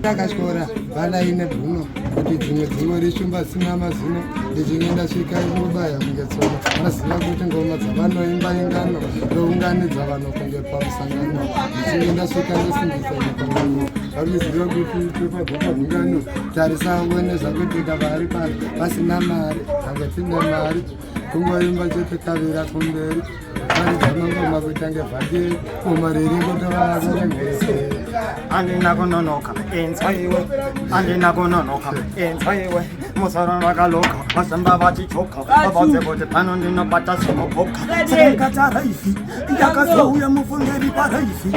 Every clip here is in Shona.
takashora vala ine bhuno kuti dzimwe dzingori shumba sina mazino ndichinge ndasvika inobaya kungetsono vaziva kuti ngoma dzavanoimba ingano ndounganidza vanhu kunge pamusangano ndichinge ndasvika ndosimbisa nepangano varuziva kuti topabvapagungano tarisawo nezvakutika vari pano vasina mari kange tine mari kungoimba chete kavira kumberi vari dzamangoma kuita ngevhakeri goma riringotovavaverengese andina kunonoka enzaiwe andina kunonoka enzaiwe musoro vakaloka vasamba vachichoka vavadze kuti pano ndinobata semupoka sekataraisi yakazouya mufungeri paraisi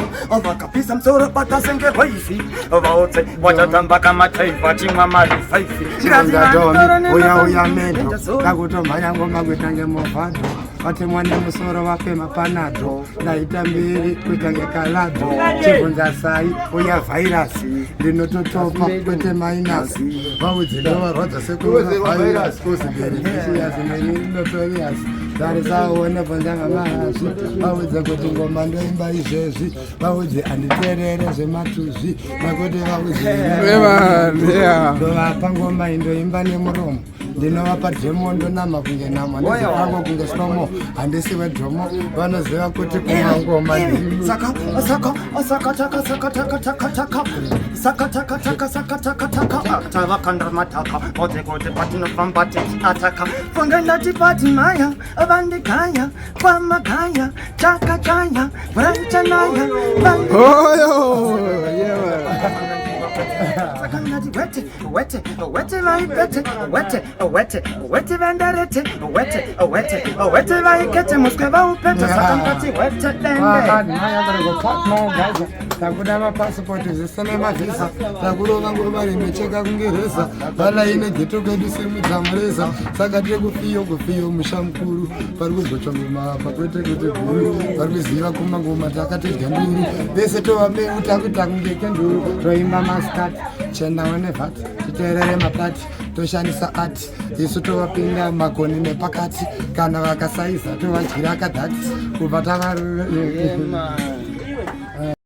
vakapisa musoro bata senge raisi vaudze vachatamba kamataifa chimwa mari 5 uya mendo kakutomhanya ngoma kuita ngemovhadho vatemwa nemusoro vafema panadho ndaita mbiri kuita ngekalabho chibvunza sai uya vhairasi ndinototopa kwete mainasi vaudze ndovarwadza sekuvairasi kuziberikisiyasi nerinotoriasi tarisaone bvunza ngamahasi vaudze kuti ngoma ndoimba izvezvi vaudze handiterere zvematuzvi nekuti vaudzendovaapa ngoma indoimba nemuromo ndinovapa dhemo ndonama kunge nama ndezvipango kunge slomo handisi wedhomo vanoziva kuti kumangoma tavakandamataka odze kuti patinofamba tichiataka fungendatipati maya vandikaya kwamakaya chakachaya vanchanaya wete vaipete wete vandarete wete vaikete muswe vaupete sakangati wete dende takuda mapasipoti zvisine mavhisa takurova ngoma rimecheka kungereza vala ine geto kwedu semudzamureza saka tiri kufiyo musha mukuru pari kugochongomapa kwete kuti guru vari kuziva kumangoma takatedya nduru vese tovabeu takuita kunge kenduru toimba maskati chendawo nevhati titeerere mapati toshandisa ati isu tovapinda magoni nepakati kana vakasaiza tovadyira kadhati kubva tavaruve